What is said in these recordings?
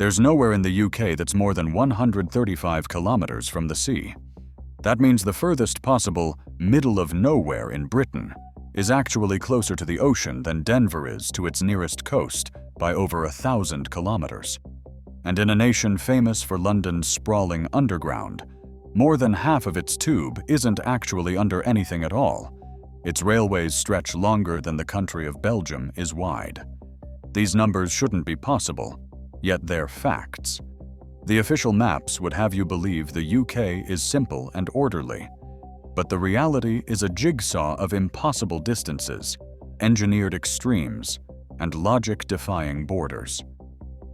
There's nowhere in the UK that's more than 135 kilometers from the sea. That means the furthest possible middle of nowhere in Britain is actually closer to the ocean than Denver is to its nearest coast by over 1,000 kilometers. And in a nation famous for London's sprawling underground, more than half of its tube isn't actually under anything at all. Its railways stretch longer than the country of Belgium is wide. These numbers shouldn't be possible, yet they're facts. The official maps would have you believe the UK is simple and orderly, but the reality is a jigsaw of impossible distances, engineered extremes, and logic-defying borders.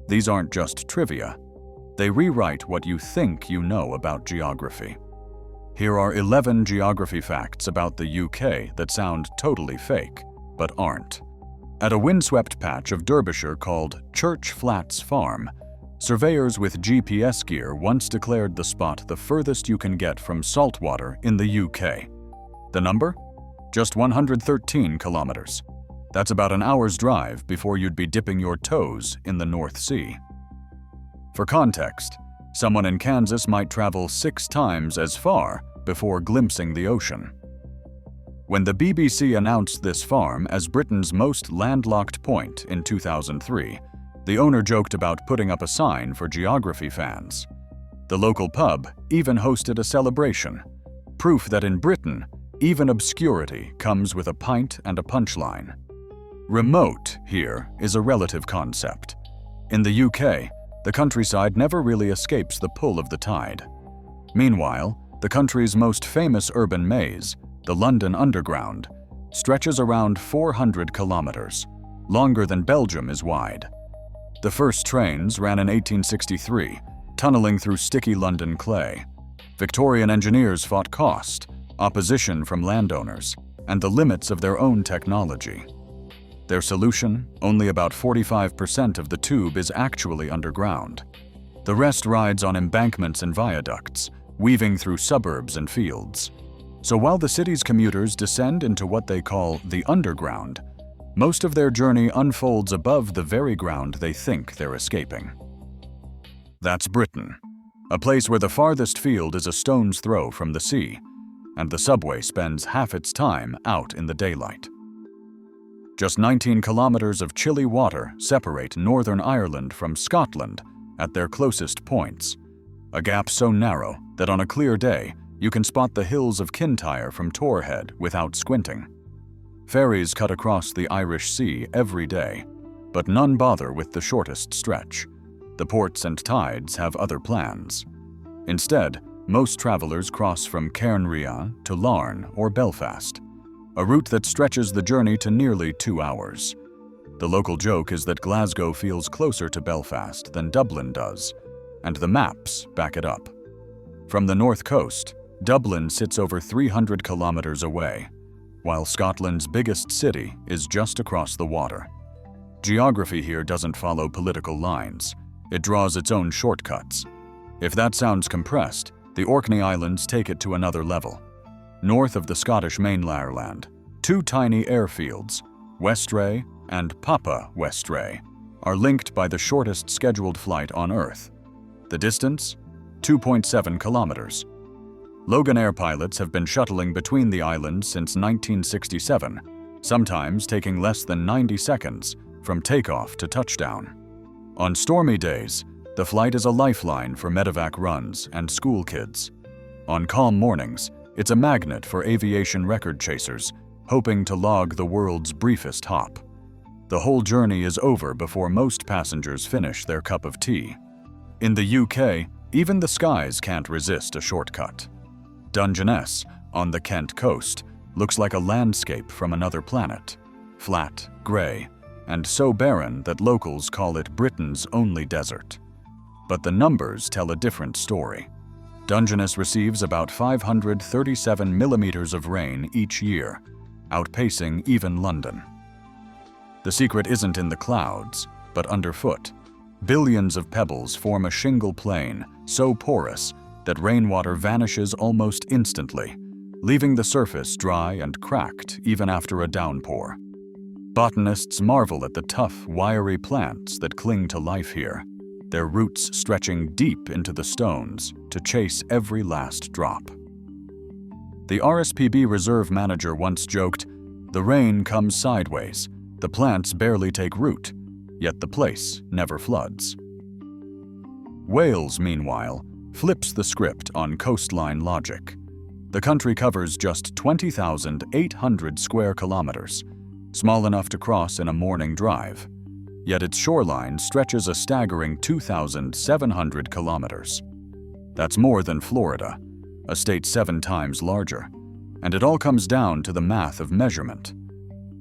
These aren't just trivia. They rewrite what you think you know about geography. Here are 11 geography facts about the UK that sound totally fake, but aren't. At a windswept patch of Derbyshire called Church Flats Farm, surveyors with GPS gear once declared the spot the furthest you can get from saltwater in the UK. The number? Just 113 kilometers. That's about an hour's drive before you'd be dipping your toes in the North Sea. For context, someone in Kansas might travel 6 times as far before glimpsing the ocean. When the BBC announced this farm as Britain's most landlocked point in 2003, the owner joked about putting up a sign for geography fans. The local pub even hosted a celebration, proof that in Britain, even obscurity comes with a pint and a punchline. Remote here is a relative concept. In the UK, the countryside never really escapes the pull of the tide. Meanwhile, the country's most famous urban maze, the London Underground, stretches around 400 kilometers, longer than Belgium is wide. The first trains ran in 1863, tunneling through sticky London clay. Victorian engineers fought cost, opposition from landowners, and the limits of their own technology. Their solution? Only about 45% of the tube is actually underground. The rest rides on embankments and viaducts, weaving through suburbs and fields. So while the city's commuters descend into what they call the underground, most of their journey unfolds above the very ground they think they're escaping. That's Britain, a place where the farthest field is a stone's throw from the sea, and the subway spends half its time out in the daylight. Just 19 kilometers of chilly water separate Northern Ireland from Scotland at their closest points, a gap so narrow that on a clear day you can spot the hills of Kintyre from Torhead without squinting. Ferries cut across the Irish Sea every day, but none bother with the shortest stretch. The ports and tides have other plans. Instead, most travelers cross from Cairnrya to Larne or Belfast, a route that stretches the journey to nearly 2 hours. The local joke is that Glasgow feels closer to Belfast than Dublin does, and the maps back it up. From the north coast, Dublin sits over 300 kilometers away, while Scotland's biggest city is just across the water. Geography here doesn't follow political lines. It draws its own shortcuts. If that sounds compressed, the Orkney Islands take it to another level. North of the Scottish mainland, 2 tiny airfields, Westray and Papa Westray, are linked by the shortest scheduled flight on Earth. The distance? 2.7 kilometers. Loganair pilots have been shuttling between the islands since 1967, sometimes taking less than 90 seconds from takeoff to touchdown. On stormy days, the flight is a lifeline for medevac runs and school kids. On calm mornings, it's a magnet for aviation record chasers, hoping to log the world's briefest hop. The whole journey is over before most passengers finish their cup of tea. In the UK, even the skies can't resist a shortcut. Dungeness, on the Kent coast, looks like a landscape from another planet. Flat, grey, and so barren that locals call it Britain's only desert. But the numbers tell a different story. Dungeness receives about 537 millimeters of rain each year, outpacing even London. The secret isn't in the clouds, but underfoot. Billions of pebbles form a shingle plain so porous that rainwater vanishes almost instantly, leaving the surface dry and cracked even after a downpour. Botanists marvel at the tough, wiry plants that cling to life here. their roots stretching deep into the stones to chase every last drop. The RSPB reserve manager once joked, "The rain comes sideways, the plants barely take root, yet the place never floods." Wales, meanwhile, flips the script on coastline logic. The country covers just 20,800 square kilometers, small enough to cross in a morning drive. Yet its shoreline stretches a staggering 2,700 kilometers. That's more than Florida, a state 7 times larger, and it all comes down to the math of measurement.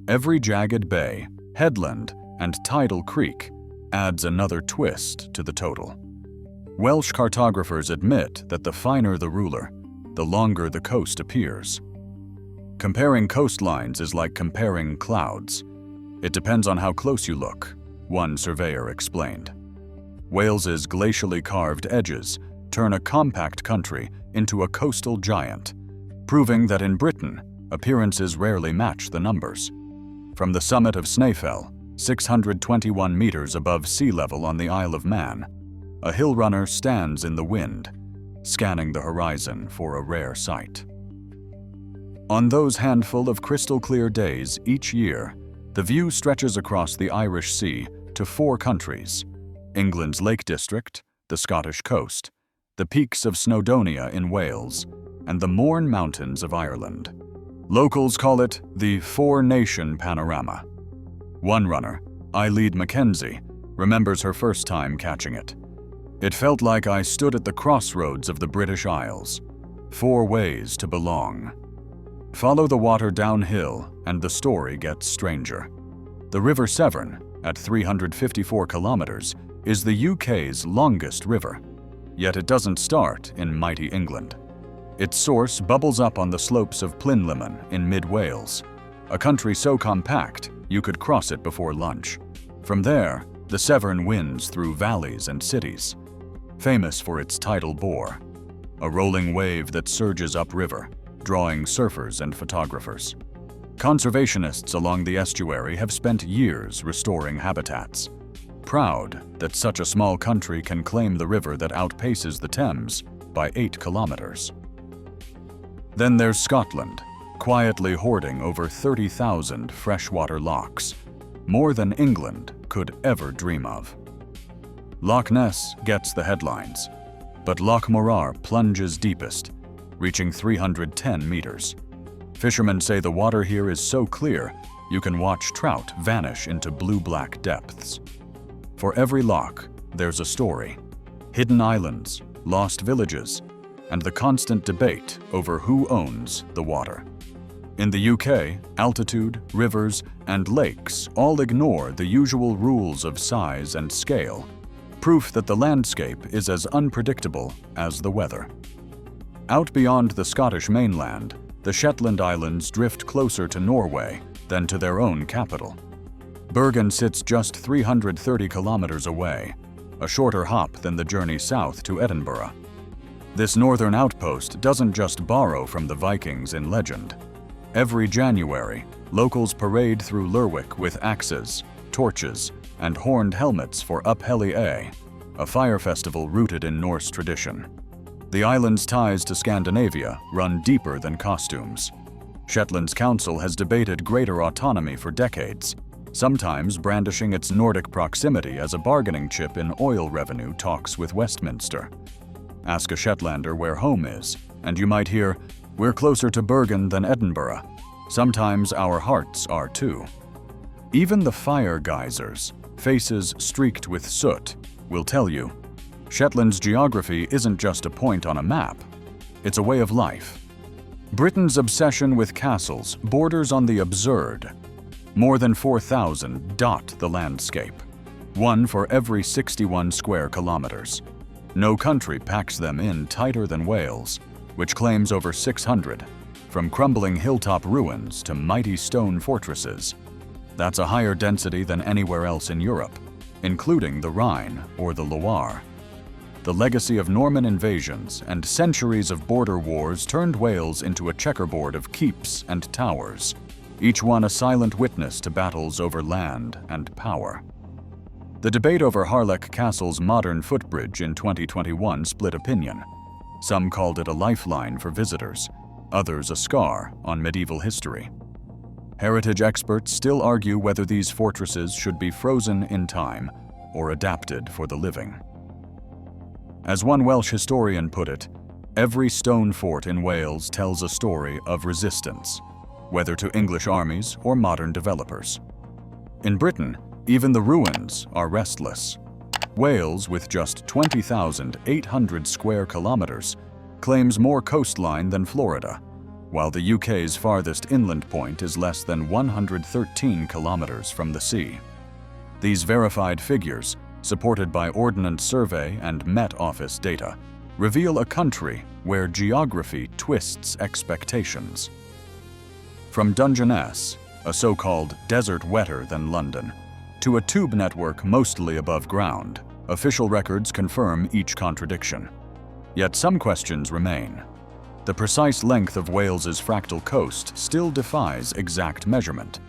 Every jagged bay, headland, and tidal creek adds another twist to the total. Welsh cartographers admit that the finer the ruler, the longer the coast appears. Comparing coastlines is like comparing clouds. It depends on how close you look, one surveyor explained. Wales's glacially carved edges turn a compact country into a coastal giant, proving that in Britain, appearances rarely match the numbers. From the summit of Snaefell, 621 meters above sea level on the Isle of Man, a hill runner stands in the wind, scanning the horizon for a rare sight. On those handful of crystal-clear days each year, the view stretches across the Irish Sea to 4 countries: England's Lake District, the Scottish coast, the peaks of Snowdonia in Wales, and the Mourne Mountains of Ireland. Locals call it the Four-Nation Panorama. One runner, Eileen Mackenzie, remembers her first time catching it. "It felt like I stood at the crossroads of the British Isles. 4 ways to belong." Follow the water downhill and the story gets stranger. The River Severn, at 354 kilometers, is the UK's longest river. Yet it doesn't start in mighty England. Its source bubbles up on the slopes of Plinlimmon in mid-Wales, a country so compact you could cross it before lunch. From there, the Severn winds through valleys and cities, famous for its tidal bore, a rolling wave that surges upriver, drawing surfers and photographers. Conservationists along the estuary have spent years restoring habitats, proud that such a small country can claim the river that outpaces the Thames by 8 kilometers. Then there's Scotland, quietly hoarding over 30,000 freshwater lochs, more than England could ever dream of. Loch Ness gets the headlines, but Loch Morar plunges deepest, reaching 310 meters. Fishermen say the water here is so clear you can watch trout vanish into blue-black depths. For every loch, there's a story: hidden islands, lost villages, and the constant debate over who owns the water. In the UK, altitude, rivers, and lakes all ignore the usual rules of size and scale, proof that the landscape is as unpredictable as the weather. Out beyond the Scottish mainland, the Shetland Islands drift closer to Norway than to their own capital. Bergen sits just 330 kilometers away, a shorter hop than the journey south to Edinburgh. This northern outpost doesn't just borrow from the Vikings in legend. Every January, locals parade through Lerwick with axes, torches, and horned helmets for Uphelly a fire festival rooted in Norse tradition. The island's ties to Scandinavia run deeper than costumes. Shetland's council has debated greater autonomy for decades, sometimes brandishing its Nordic proximity as a bargaining chip in oil revenue talks with Westminster. Ask a Shetlander where home is, and you might hear, "We're closer to Bergen than Edinburgh. Sometimes our hearts are too." Even the fire geysers, faces streaked with soot, will tell you, Shetland's geography isn't just a point on a map, it's a way of life. Britain's obsession with castles borders on the absurd. More than 4,000 dot the landscape, one for every 61 square kilometers. No country packs them in tighter than Wales, which claims over 600, from crumbling hilltop ruins to mighty stone fortresses. That's a higher density than anywhere else in Europe, including the Rhine or the Loire. The legacy of Norman invasions and centuries of border wars turned Wales into a checkerboard of keeps and towers, each one a silent witness to battles over land and power. The debate over Harlech Castle's modern footbridge in 2021 split opinion. Some called it a lifeline for visitors, others a scar on medieval history. Heritage experts still argue whether these fortresses should be frozen in time or adapted for the living. As one Welsh historian put it, every stone fort in Wales tells a story of resistance, whether to English armies or modern developers. In Britain, even the ruins are restless. Wales, with just 20,800 square kilometers, claims more coastline than Florida, while the UK's farthest inland point is less than 113 kilometers from the sea. These verified figures, supported by Ordnance Survey and Met Office data, reveal a country where geography twists expectations. From Dungeness, a so-called desert wetter than London, to a tube network mostly above ground, official records confirm each contradiction. Yet some questions remain. The precise length of Wales's fractal coast still defies exact measurement,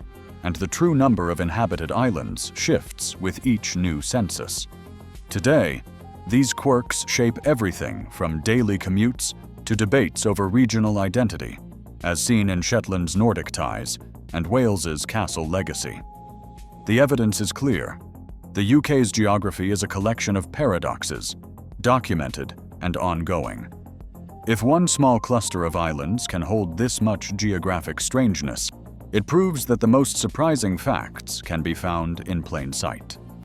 and the true number of inhabited islands shifts with each new census. Today, these quirks shape everything from daily commutes to debates over regional identity, as seen in Shetland's Nordic ties and Wales's castle legacy. The evidence is clear. The UK's geography is a collection of paradoxes, documented and ongoing. If one small cluster of islands can hold this much geographic strangeness, it proves that the most surprising facts can be found in plain sight.